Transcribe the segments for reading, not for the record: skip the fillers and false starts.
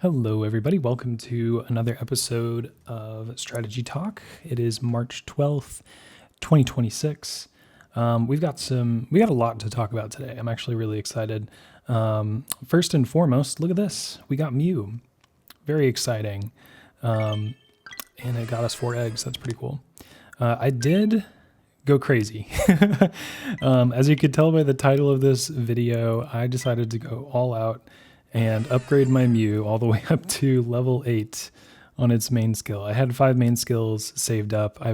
Hello, everybody. Welcome to another episode of Strategy Talk. It is March 12th, 2026. We got a lot to talk about today. I'm actually really excited. First and foremost, look at this. We got Mew. Very exciting. And it got us 4 eggs. That's pretty cool. I did go crazy. As you could tell by the title of this video, I decided to go all out and upgrade my Mew all the way up to level 8 on its main skill. I had 5 main skills saved up. I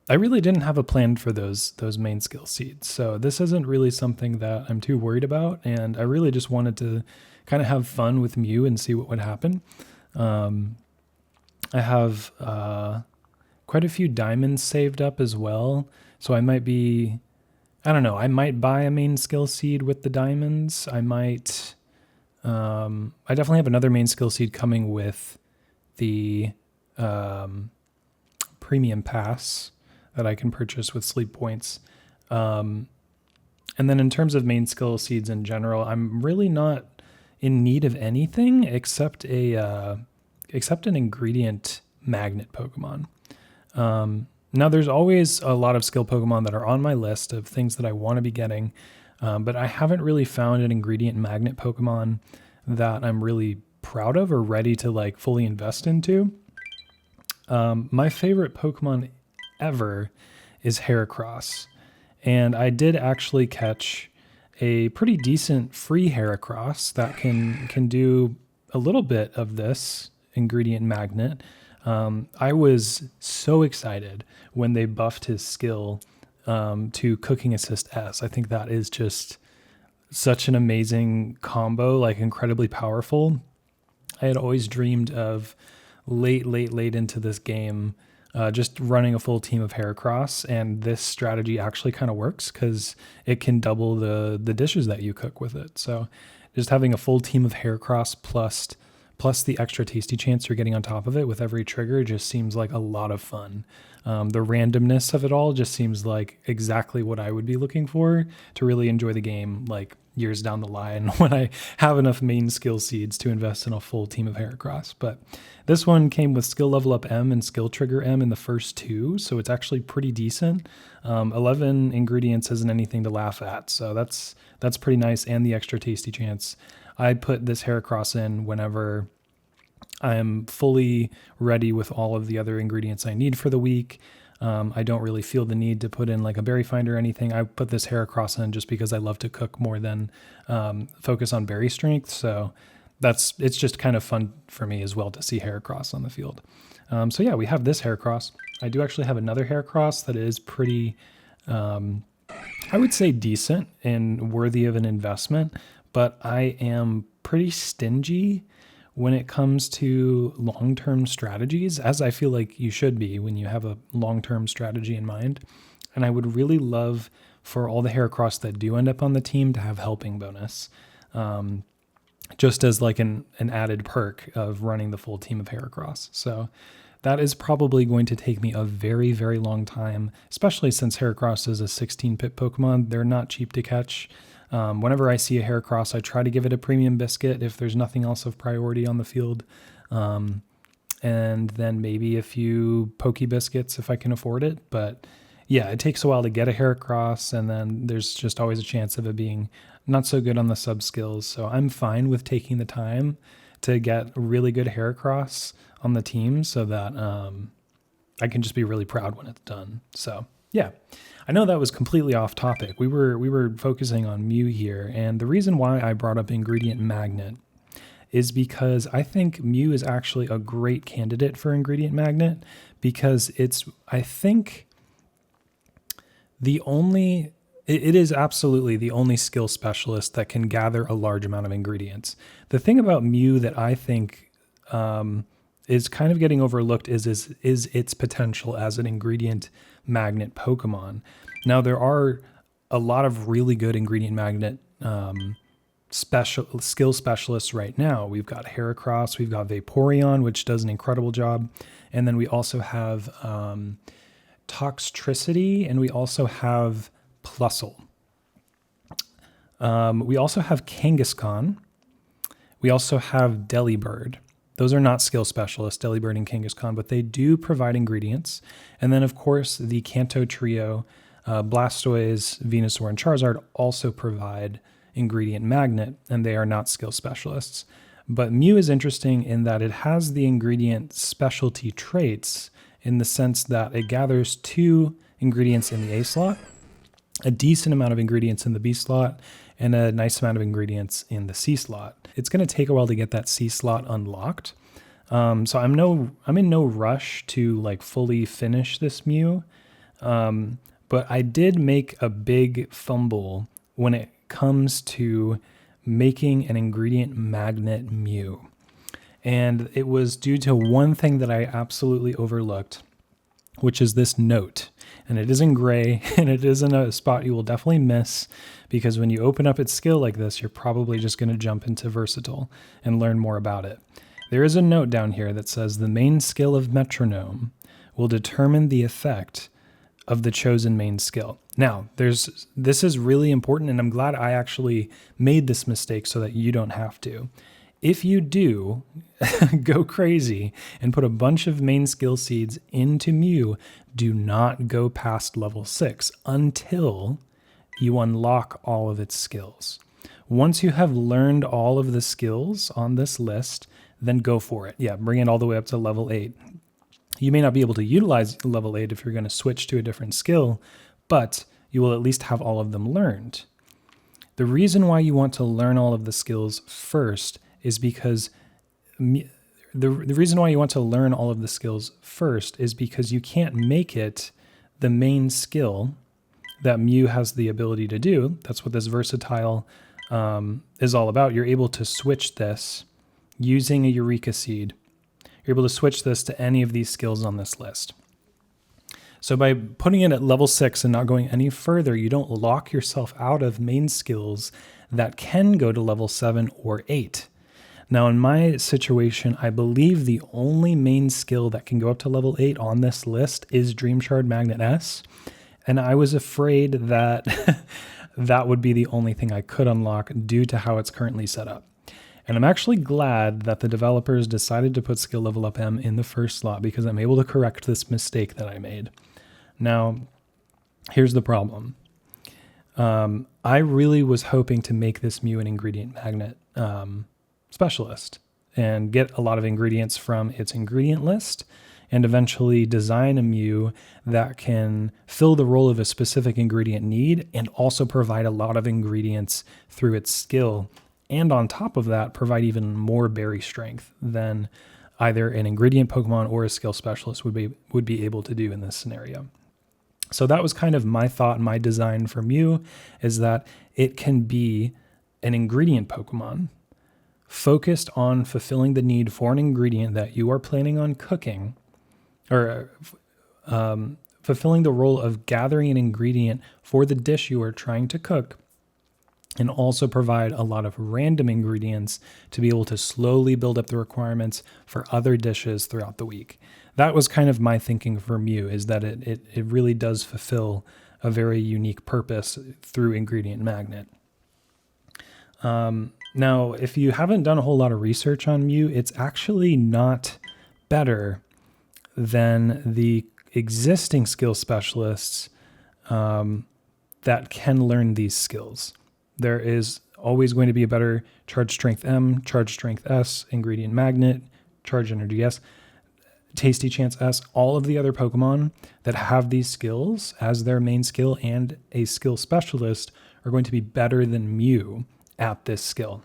really didn't have a plan for those main skill seeds. So this isn't really something that I'm too worried about. And I really just wanted to kind of have fun with Mew and see what would happen. I have quite a few diamonds saved up as well. So I might buy a main skill seed with the diamonds. I definitely have another main skill seed coming with the premium pass that I can purchase with sleep points. And then in terms of main skill seeds in general, I'm really not in need of anything except an ingredient magnet Pokemon. Now, there's always a lot of skill Pokemon that are on my list of things that I want to be getting, but I haven't really found an ingredient magnet Pokemon that I'm really proud of or ready to fully invest into. My favorite Pokemon ever is Heracross, and I did actually catch a pretty decent free Heracross that can do a little bit of this ingredient magnet. I was so excited when they buffed his skill to Cooking Assist S. I think that is just such an amazing combo, incredibly powerful. I had always dreamed of late into this game just running a full team of Heracross, and this strategy actually kind of works because it can double the dishes that you cook with it. So just having a full team of Heracross plus the extra tasty chance you're getting on top of it with every trigger just seems like a lot of fun. The randomness of it all just seems like exactly what I would be looking for to really enjoy the game years down the line when I have enough main skill seeds to invest in a full team of Heracross. But this one came with skill level up M and skill trigger M in the first 2, so it's actually pretty decent. 11 ingredients isn't anything to laugh at, so that's pretty nice, and the extra tasty chance. I put this Heracross in whenever I am fully ready with all of the other ingredients I need for the week. I don't really feel the need to put in a berry finder or anything. I put this Heracross in just because I love to cook more than focus on berry strength. So it's just kind of fun for me as well to see Heracross on the field. So yeah, we have this Heracross. I do actually have another Heracross that is pretty, I would say decent and worthy of an investment, but I am pretty stingy when it comes to long-term strategies, as I feel like you should be when you have a long-term strategy in mind. And I would really love for all the Heracross that do end up on the team to have helping bonus, just as an added perk of running the full team of Heracross. So that is probably going to take me a very, very long time, especially since Heracross is a 16-pip Pokemon. They're not cheap to catch. Whenever I see a Heracross, I try to give it a premium biscuit if there's nothing else of priority on the field. And then maybe a few Poke Biscuits if I can afford it. But yeah, it takes a while to get a Heracross, and then there's just always a chance of it being not so good on the sub skills. So I'm fine with taking the time to get really good Heracross on the team so that I can just be really proud when it's done. So yeah. I know that was completely off topic. We were focusing on Mew here, and the reason why I brought up Ingredient Magnet is because I think Mew is actually a great candidate for Ingredient Magnet because it is absolutely the only skill specialist that can gather a large amount of ingredients. The thing about Mew that I think is kind of getting overlooked is its potential as an ingredient magnet Pokemon. Now, there are a lot of really good ingredient magnet skill specialists right now. We've got Heracross, we've got Vaporeon, which does an incredible job, and then we also have Toxtricity, and we also have Plusle. We also have Kangaskhan, We also have Delibird. Those are not skill specialists, Delibird and Kangaskhan, but they do provide ingredients. And then, of course, the Kanto trio, Blastoise, Venusaur, and Charizard also provide ingredient magnet, and they are not skill specialists. But Mew is interesting in that it has the ingredient specialty traits in the sense that it gathers 2 ingredients in the A slot, a decent amount of ingredients in the B slot, and a nice amount of ingredients in the C slot. It's going to take a while to get that C slot unlocked. So I'm in no rush to like fully finish this Mew. But I did make a big fumble when it comes to making an ingredient magnet Mew. And it was due to one thing that I absolutely overlooked, which is this note. And it is in gray, and it is in a spot you will definitely miss, because when you open up its skill like this, you're probably just going to jump into Versatile and learn more about it. There is a note down here that says the main skill of Metronome will determine the effect of the chosen main skill. Now, this is really important, and I'm glad I actually made this mistake so that you don't have to. If you do go crazy and put a bunch of main skill seeds into Mew, do not go past level 6 until you unlock all of its skills. Once you have learned all of the skills on this list, then go for it. Yeah, bring it all the way up to level 8. You may not be able to utilize level 8 if you're going to switch to a different skill, but you will at least have all of them learned. The reason why you want to learn all of the skills first is because the reason why you want to learn all of the skills first is because you can't make it the main skill that Mew has the ability to do. That's what this versatile is all about. You're able to switch this using a Eureka Seed. You're able to switch this to any of these skills on this list. So by putting it at level 6 and not going any further, you don't lock yourself out of main skills that can go to level 7 or 8. Now, in my situation, I believe the only main skill that can go up to level 8 on this list is Dream Shard Magnet S, and I was afraid that that would be the only thing I could unlock due to how it's currently set up. And I'm actually glad that the developers decided to put Skill Level Up M in the first slot, because I'm able to correct this mistake that I made. Now, here's the problem. I really was hoping to make this Mew an ingredient magnet specialist and get a lot of ingredients from its ingredient list and eventually design a Mew that can fill the role of a specific ingredient need and also provide a lot of ingredients through its skill. And on top of that, provide even more berry strength than either an ingredient Pokemon or a skill specialist would be able to do in this scenario. So that was kind of my thought, my design for Mew, is that it can be an ingredient Pokemon focused on fulfilling the need for an ingredient that you are planning on cooking, or fulfilling the role of gathering an ingredient for the dish you are trying to cook, and also provide a lot of random ingredients to be able to slowly build up the requirements for other dishes throughout the week. That was kind of my thinking for Mew, is that it really does fulfill a very unique purpose through Ingredient Magnet. Now, if you haven't done a whole lot of research on Mew, it's actually not better than the existing skill specialists that can learn these skills. There is always going to be a better Charge Strength M, Charge Strength S, Ingredient Magnet, Charge Energy S, Tasty Chance S. All of the other Pokemon that have these skills as their main skill and a skill specialist are going to be better than Mew at this skill.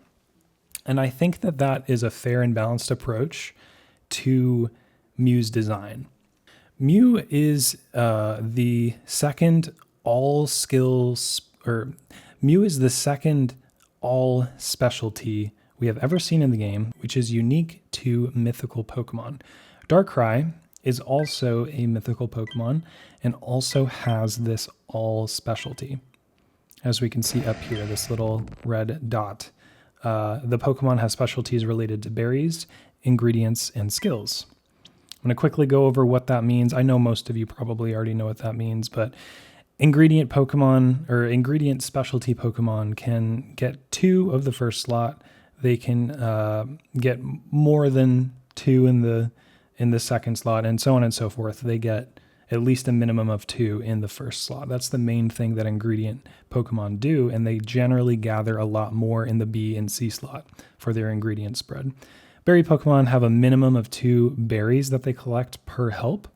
And I think that that is a fair and balanced approach to Mew's design. Mew is the second all skills, or Mew is the second all specialty we have ever seen in the game, which is unique to mythical Pokemon. Darkrai is also a mythical Pokemon and also has this all specialty. As we can see up here, this little red dot. The Pokemon has specialties related to berries, ingredients, and skills. I'm going to quickly go over what that means. I know most of you probably already know what that means, but ingredient Pokemon or ingredient specialty Pokemon can get 2 of the first slot, they can get more than 2 in the second slot, and so on and so forth. They get at least a minimum of 2 in the first slot. That's the main thing that ingredient Pokemon do, and they generally gather a lot more in the B and C slot for their ingredient spread. Berry Pokemon have a minimum of 2 berries that they collect per help,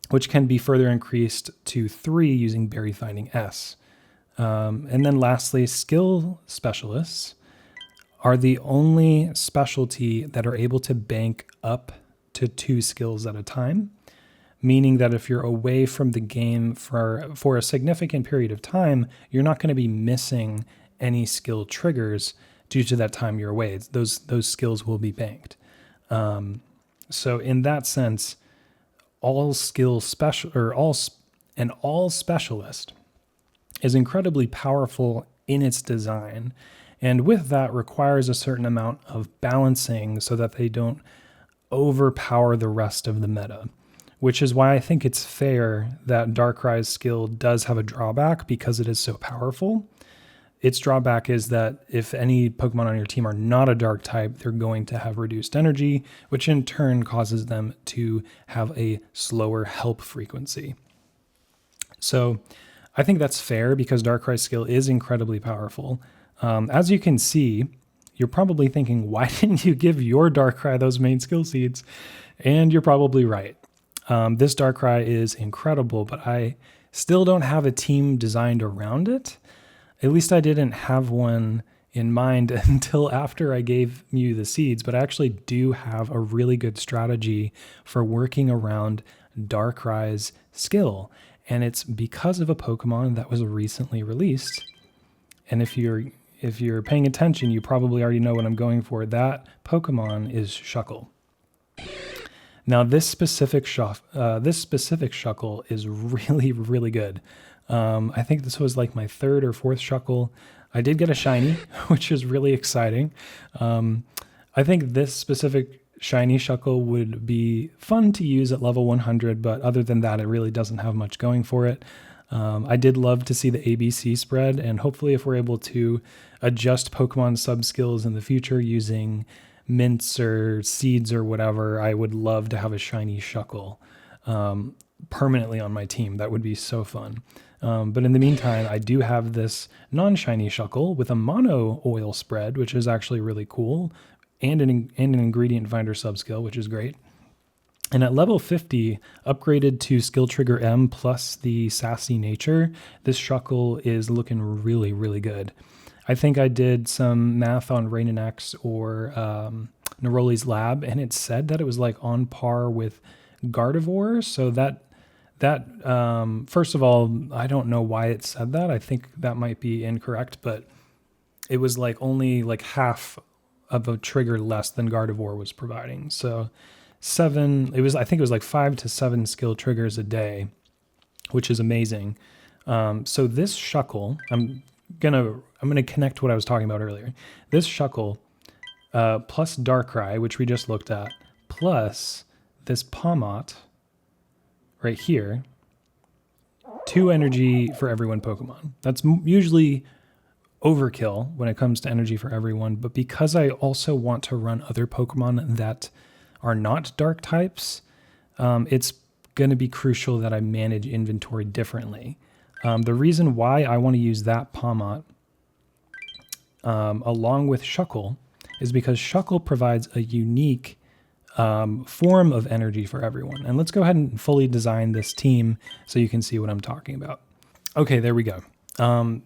which can be further increased to 3 using Berry Finding S. And then lastly, skill specialists are the only specialty that are able to bank up to 2 skills at a time, meaning that if you're away from the game for a significant period of time, you're not going to be missing any skill triggers due to that time you're away. Those skills will be banked. So in that sense, all specialist is incredibly powerful in its design, and with that requires a certain amount of balancing so that they don't overpower the rest of the meta, which is why I think it's fair that Darkrai's skill does have a drawback because it is so powerful. Its drawback is that if any Pokemon on your team are not a dark type, they're going to have reduced energy, which in turn causes them to have a slower help frequency. So I think that's fair because Darkrai's skill is incredibly powerful. As you can see, you're probably thinking, why didn't you give your Darkrai those main skill seeds? And you're probably right. This Darkrai is incredible, but I still don't have a team designed around it. At least I didn't have one in mind until after I gave Mew the seeds, but I actually do have a really good strategy for working around Darkrai's skill. And it's because of a Pokemon that was recently released. And if you're paying attention, you probably already know what I'm going for. That Pokemon is Shuckle. Now, this specific Shuckle is really, really good. I think this was like my 3rd or 4th Shuckle. I did get a shiny, which is really exciting. I think this specific shiny Shuckle would be fun to use at level 100, but other than that, it really doesn't have much going for it. I did love to see the ABC spread, and hopefully if we're able to adjust Pokemon sub-skills in the future using mints or seeds or whatever, I would love to have a shiny Shuckle permanently on my team. That would be so fun. But in the meantime, I do have this non-shiny Shuckle with a mono oil spread, which is actually really cool, and an ingredient finder sub-skill, which is great. And at level 50, upgraded to skill trigger M plus the sassy nature, this Shuckle is looking really, really good. I think I did some math on Rainanex or Neroli's lab, and it said that it was like on par with Gardevoir. So that first of all, I don't know why it said that. I think that might be incorrect, but it was like only like half of a trigger less than Gardevoir was providing. So I think it was like 5 to 7 skill triggers a day, which is amazing. So this Shuckle, I'm gonna connect what I was talking about earlier. This Shuckle plus Darkrai, which we just looked at, plus this Pawmot right here, 2 energy for every 1 Pokemon. That's usually overkill when it comes to energy for everyone, but because I also want to run other Pokemon that are not dark types, it's going to be crucial that I manage inventory differently. The reason why I want to use that Pawmot along with Shuckle is because Shuckle provides a unique form of energy for everyone. And let's go ahead and fully design this team so you can see what I'm talking about. Okay, there we go.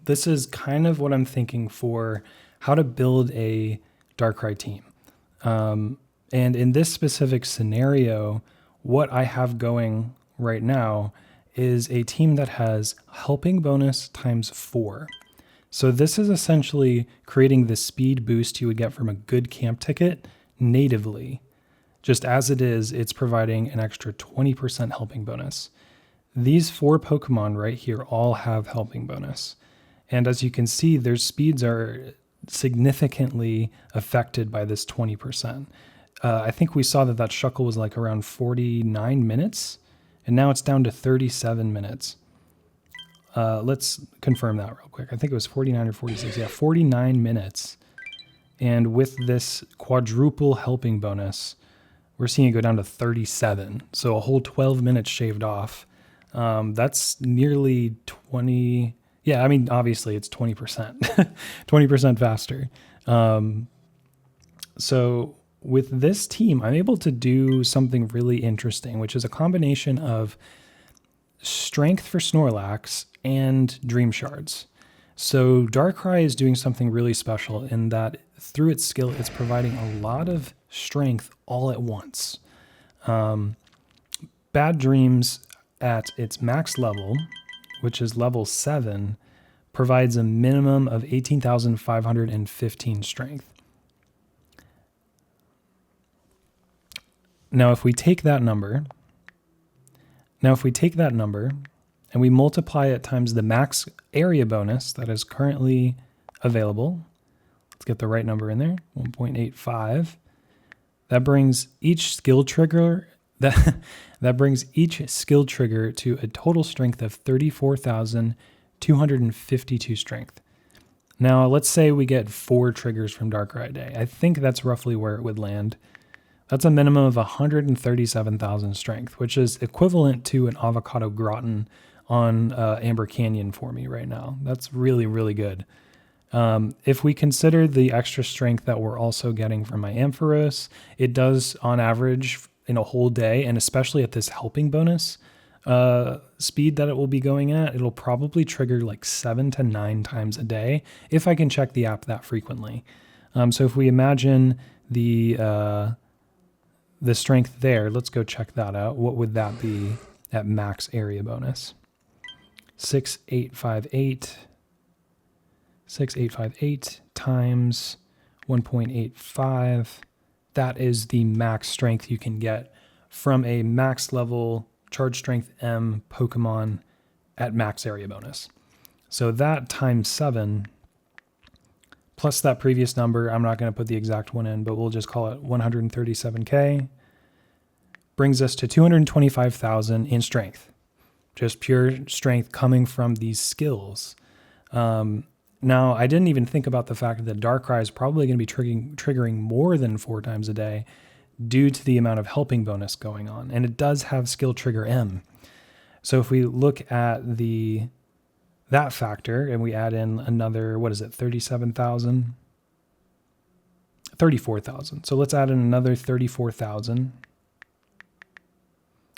This is kind of what I'm thinking for how to build a Darkrai team. And in this specific scenario, what I have going right now is a team that has helping bonus times 4. So this is essentially creating the speed boost you would get from a good camp ticket natively. Just as it is, it's providing an extra 20% helping bonus. These 4 Pokemon right here all have helping bonus. And as you can see, their speeds are significantly affected by this 20%. I think we saw that Shuckle was like around 49 minutes, and now it's down to 37 minutes. Let's confirm that real quick. I think it was 49 or 46. Yeah, 49 minutes. And with this quadruple helping bonus, we're seeing it go down to 37. So a whole 12 minutes shaved off. That's nearly 20. Yeah, I mean, obviously it's 20%, 20% faster. So with this team, I'm able to do something really interesting, which is a combination of strength for Snorlax and Dream Shards. So Darkrai is doing something really special in that through its skill, it's providing a lot of strength all at once. Bad Dreams at its max level, which is level 7, provides a minimum of 18,515 strength. Now, if we take that number and we multiply it times the max area bonus that is currently available, let's get the right number in there, 1.85. That brings each skill trigger that brings each skill trigger to a total strength of 34,252 strength. Now, let's say we get 4 triggers from Darkrai a day. I think that's roughly where it would land. That's a minimum of 137,000 strength, which is equivalent to an avocado gratin on Amber Canyon for me right now. That's really, really good. If we consider the extra strength that we're also getting from my Ampharos, it does on average in a whole day, and especially at this helping bonus speed that it will be going at, it'll probably trigger like 7 to 9 times a day if I can check the app that frequently. So if we imagine the strength there, let's go check that out. What would that be at max area bonus? 6858 times 1.85. That is the max strength you can get from a max level charge strength M Pokemon at max area bonus. So that times 7 plus that previous number, I'm not going to put the exact one in, but we'll just call it 137K, brings us to 225,000 in strength. Just pure strength coming from these skills. Now, I didn't even think about the fact that Darkrai is probably going to be triggering more than 4 times a day due to the amount of helping bonus going on. And it does have skill trigger M. So if we look at that factor and we add in another, 37,000? 34,000. So let's add in another 34,000.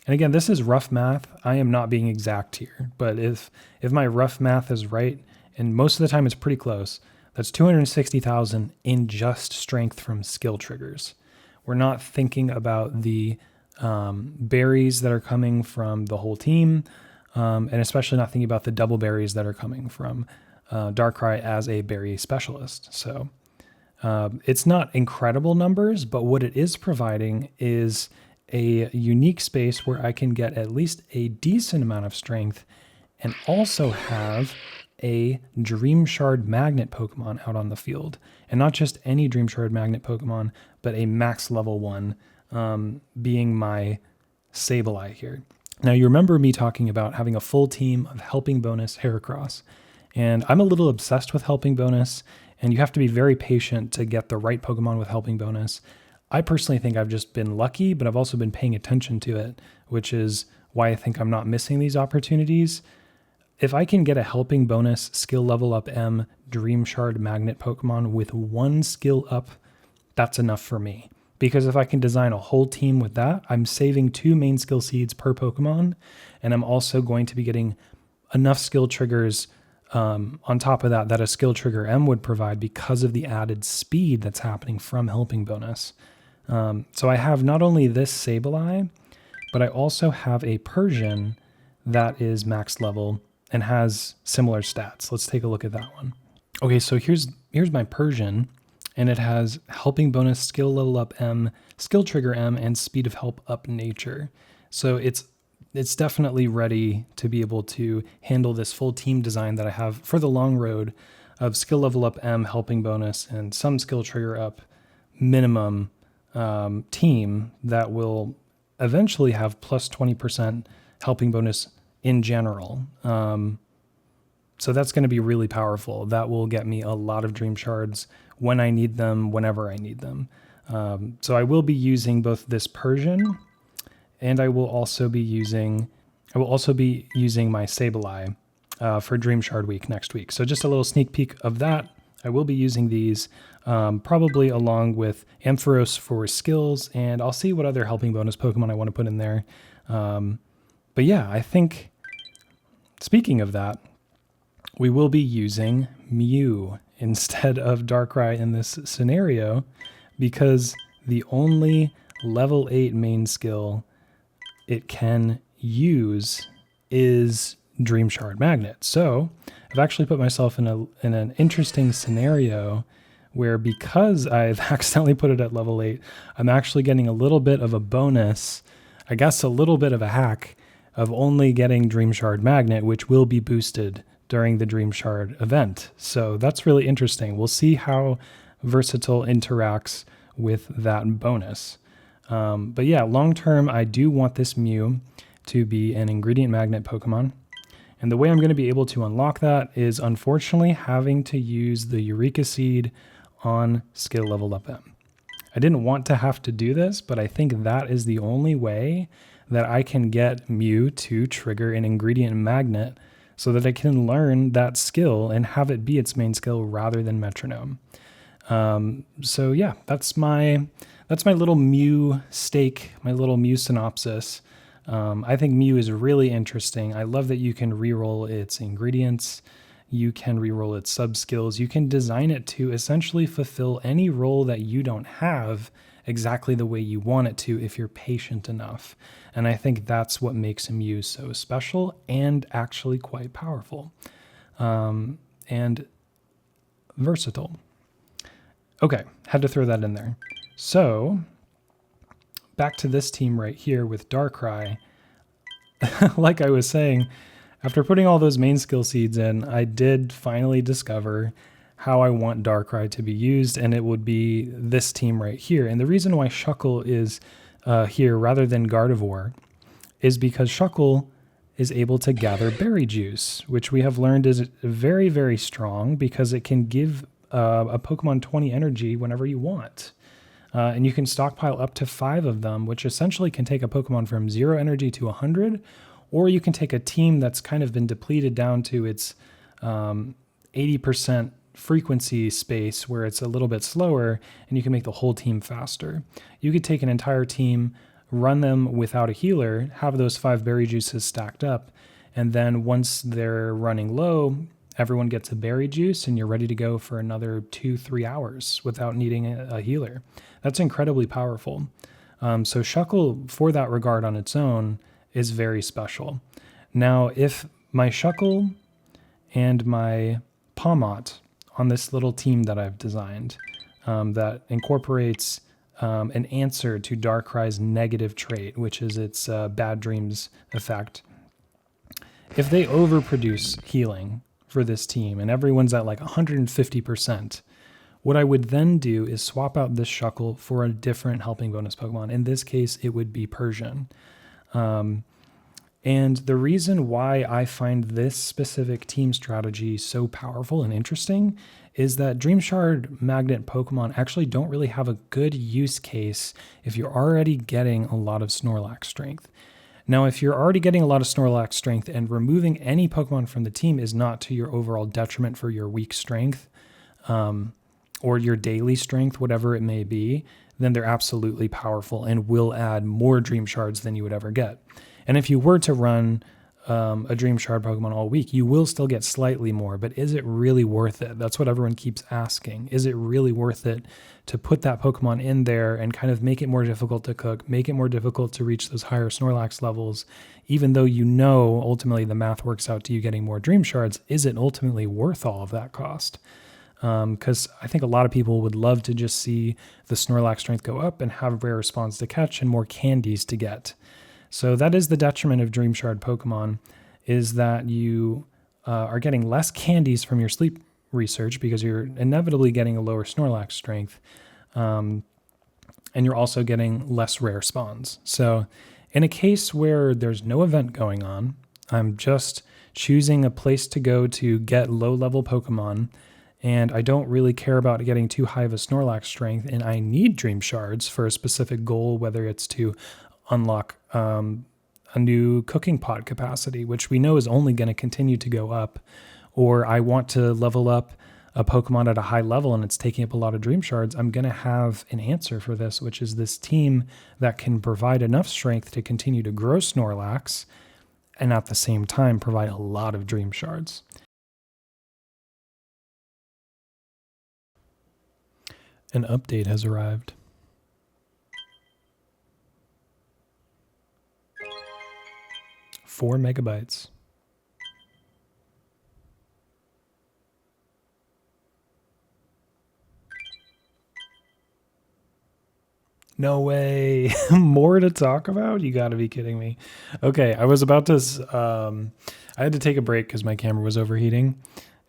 And again, this is rough math. I am not being exact here, but if my rough math is right, and most of the time it's pretty close, that's 260,000 in just strength from skill triggers. We're not thinking about the berries that are coming from the whole team, and especially not thinking about the double berries that are coming from Darkrai as a berry specialist. So it's not incredible numbers, but what it is providing is a unique space where I can get at least a decent amount of strength and also have a Dream Shard Magnet Pokemon out on the field. And not just any Dream Shard Magnet Pokemon, but a max level one, being my Sableye here. Now, you remember me talking about having a full team of Helping Bonus Heracross. And I'm a little obsessed with Helping Bonus, and you have to be very patient to get the right Pokemon with Helping Bonus. I personally think I've just been lucky, but I've also been paying attention to it, which is why I think I'm not missing these opportunities. If I can get a Helping Bonus skill level up M Dream Shard Magnet Pokemon with 1 skill up, that's enough for me. Because if I can design a whole team with that, I'm saving 2 main skill seeds per Pokemon, and I'm also going to be getting enough skill triggers on top of that a skill trigger M would provide because of the added speed that's happening from Helping Bonus. So I have not only this Sableye, but I also have a Persian that is max level and has similar stats. Let's take a look at that one. Okay, so here's my Persian, and it has Helping Bonus, Skill Level Up M, Skill Trigger M, and Speed of Help Up Nature. So it's definitely ready to be able to handle this full team design that I have for the long road of Skill Level Up M, Helping Bonus, and some Skill Trigger Up minimum team that will eventually have plus 20% Helping Bonus in general. So that's going to be really powerful. That will get me a lot of Dream Shards when I need them, whenever I need them. So I will be using both this Persian, and I will also be using my Sableye for Dream Shard Week next week. So just a little sneak peek of that. I will be using these probably along with Ampharos for skills, and I'll see what other helping bonus Pokemon I want to put in there. But yeah, I think, speaking of that, we will be using Mew instead of Darkrai in this scenario, because the only level 8 main skill it can use is Dream Shard Magnet. So I've actually put myself in an interesting scenario where, because I've accidentally put it at level 8, I'm actually getting a little bit of a bonus, I guess a little bit of a hack, of only getting Dream Shard Magnet, which will be boosted during the Dream Shard event. So that's really interesting. We'll see how Versatile interacts with that bonus. But yeah, long term, I do want this Mew to be an ingredient magnet Pokemon. And the way I'm going to be able to unlock that is, unfortunately, having to use the Eureka Seed on skill leveled up M. I didn't want to have to do this, but I think that is the only way that I can get Mew to trigger an ingredient magnet so that I can learn that skill and have it be its main skill rather than Metronome. So yeah, that's my little Mew stake, my little Mew synopsis. I think Mew is really interesting. I love that you can reroll its ingredients. You can reroll its sub-skills. You can design it to essentially fulfill any role that you don't have exactly the way you want it to if you're patient enough. And I think that's what makes Mew so special and actually quite powerful. And versatile. Okay, had to throw that in there. So, back to this team right here with Darkrai. Like I was saying, after putting all those main skill seeds in, I did finally discover how I want Darkrai to be used, and it would be this team right here. And the reason why Shuckle is here rather than Gardevoir is because Shuckle is able to gather berry juice, which we have learned is very, very strong because it can give a Pokemon 20 energy whenever you want. And you can stockpile up to 5 of them, which essentially can take a Pokemon from 0 energy to 100, or you can take a team that's kind of been depleted down to its 80% frequency space where it's a little bit slower, and you can make the whole team faster. You could take an entire team, run them without a healer, have those 5 berry juices stacked up, and then once they're running low, everyone gets a berry juice and you're ready to go for another 2-3 hours without needing a healer. That's incredibly powerful. So Shuckle, for that regard on its own, is very special. Now, if my Shuckle and my Pawmot on this little team that I've designed that incorporates an answer to Darkrai's negative trait, which is its bad dreams effect, if they overproduce healing for this team and everyone's at like 150%, what I would then do is swap out this Shuckle for a different helping bonus Pokemon. In this case, it would be Persian. And the reason why I find this specific team strategy so powerful and interesting is that Dream Shard Magnet Pokemon actually don't really have a good use case if you're already getting a lot of Snorlax strength. Now, if you're already getting a lot of Snorlax strength and removing any Pokemon from the team is not to your overall detriment for your weak strength or your daily strength, whatever it may be, then they're absolutely powerful and will add more Dream Shards than you would ever get. And if you were to run a Dream Shard Pokemon all week, you will still get slightly more, but is it really worth it? That's what everyone keeps asking. Is it really worth it to put that Pokemon in there and kind of make it more difficult to cook, make it more difficult to reach those higher Snorlax levels, even though you know ultimately the math works out to you getting more Dream Shards? Is it ultimately worth all of that cost? Because I think a lot of people would love to just see the Snorlax strength go up and have rare spawns to catch and more candies to get. So that is the detriment of Dream Shard Pokemon, is that you are getting less candies from your sleep research because you're inevitably getting a lower Snorlax strength, and you're also getting less rare spawns. So in a case where there's no event going on, I'm just choosing a place to go to get low-level Pokemon, and I don't really care about getting too high of a Snorlax strength, and I need Dream Shards for a specific goal, whether it's to unlock a new cooking pod capacity, which we know is only going to continue to go up, or I want to level up a Pokemon at a high level and it's taking up a lot of Dream Shards, I'm going to have an answer for this, which is this team that can provide enough strength to continue to grow Snorlax and at the same time provide a lot of Dream Shards. An update has arrived. Four megabytes. No way. More to talk about? You got to be kidding me. Okay, I was about to... I had to take a break because my camera was overheating.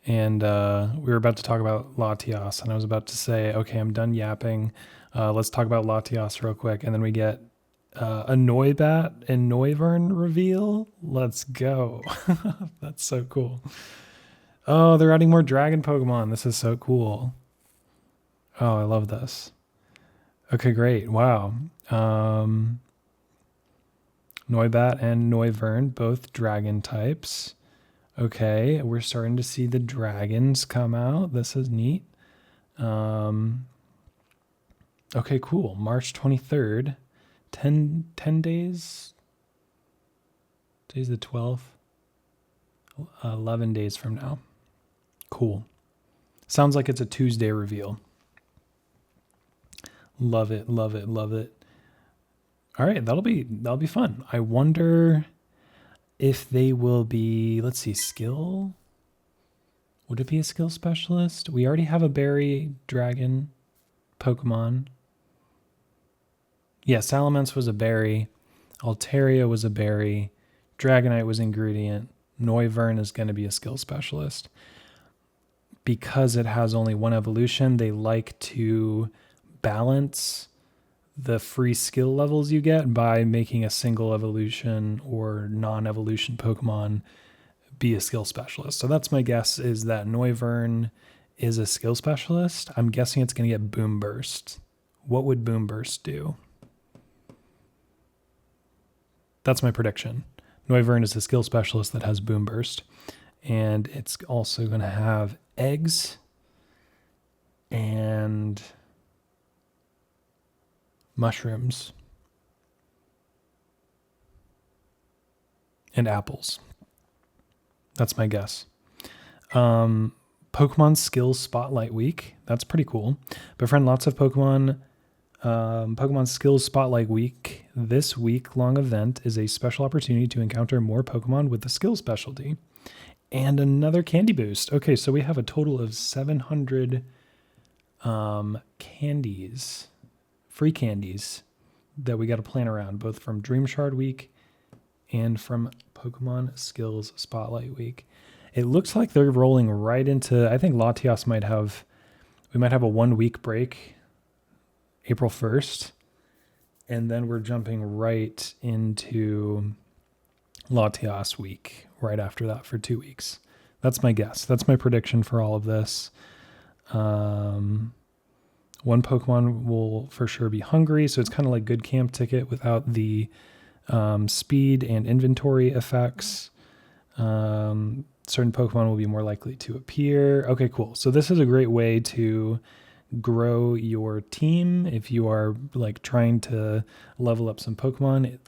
And we were about to talk about Latias. And I was about to say, okay, I'm done yapping. Let's talk about Latias real quick. And then we get a Noibat and Noivern reveal. Let's go. That's so cool. Oh, they're adding more dragon Pokemon. This is so cool. Oh, I love this. Okay, great. Wow. Noibat and Noivern, both dragon types. Okay, we're starting to see the dragons come out. This is neat. Okay, cool. March 23rd. 10 days? Today's the 12th. 11 days from now. Cool. Sounds like it's a Tuesday reveal. Love it, love it, love it. All right, that'll be fun. I wonder if they will be, let's see, skill. Would it be a skill specialist? We already have a berry dragon Pokemon. Yeah, Salamence was a berry. Altaria was a berry. Dragonite was ingredient. Noivern is going to be a skill specialist. Because it has only one evolution, they like to balance the free skill levels you get by making a single evolution or non-evolution Pokemon be a skill specialist. So that's my guess, is that Noivern is a skill specialist. I'm guessing it's going to get Boom Burst. What would Boom Burst do? That's my prediction. Noivern is a skill specialist that has Boom Burst. And it's also going to have eggs and mushrooms and apples. That's my guess. Pokemon Skills Spotlight Week. That's pretty cool. Befriend lots of Pokemon. Pokemon Skills Spotlight Week. This week-long event is a special opportunity to encounter more Pokemon with the skill specialty. And another candy boost. Okay, so we have a total of 700 candies, free candies, that we got to plan around, both from Dream Shard Week and from Pokemon Skills Spotlight Week. It looks like they're rolling right into, I think Latias we might have a 1 week break, April 1st, and then we're jumping right into Latias Week right after that for 2 weeks. That's my guess. That's my prediction for all of this. One Pokemon will for sure be hungry, so it's kind of like Good Camp Ticket without the speed and inventory effects. Certain Pokemon will be more likely to appear. Okay, cool. So this is a great way to grow your team if you are like trying to level up some Pokemon.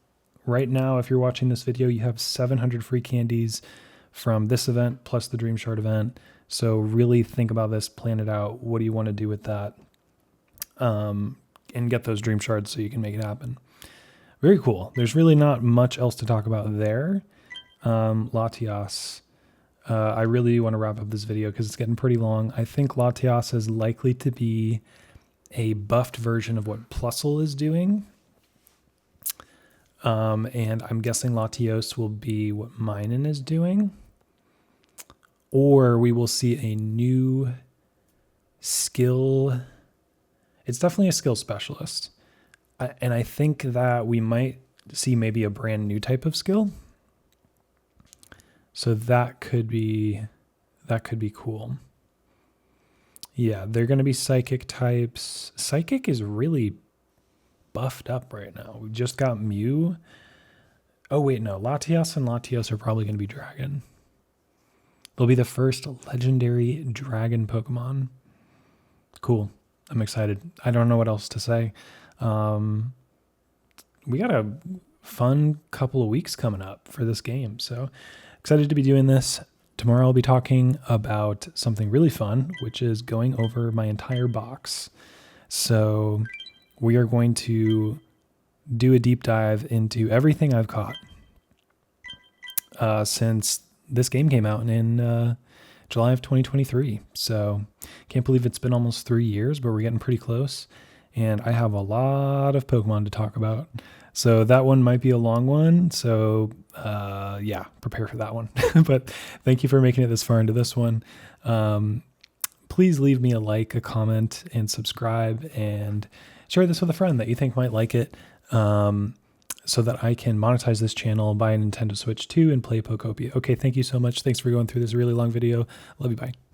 Right now, if you're watching this video, you have 700 free candies from this event plus the Dream Shard event. So really think about this, plan it out. What do you want to do with that? And get those Dream Shards so you can make it happen. Very cool. There's really not much else to talk about there. Latias. I really want to wrap up this video because it's getting pretty long. I think Latias is likely to be a buffed version of what Plusle is doing. And I'm guessing Latios will be what Minun is doing. Or we will see a new skill. It's definitely a skill specialist. And I think that we might see maybe a brand new type of skill. So that could be cool. Yeah, they're going to be psychic types. Psychic is really buffed up right now. We just got Mew. Oh, wait, no. Latias and Latios are probably going to be dragon. They'll be the first legendary dragon Pokemon. Cool. I'm excited. I don't know what else to say. We got a fun couple of weeks coming up for this game. So excited to be doing this. Tomorrow I'll be talking about something really fun, which is going over my entire box. So we are going to do a deep dive into everything I've caught since this game came out in July of 2023. So can't believe it's been almost 3 years, but we're getting pretty close. And I have a lot of Pokemon to talk about. So that one might be a long one. So yeah, prepare for that one. But thank you for making it this far into this one. Please leave me a like, a comment, and subscribe, and share this with a friend that you think might like it, so that I can monetize this channel, buy a Nintendo Switch 2, and play Pokopia. Okay, thank you so much. Thanks for going through this really long video. Love you, bye.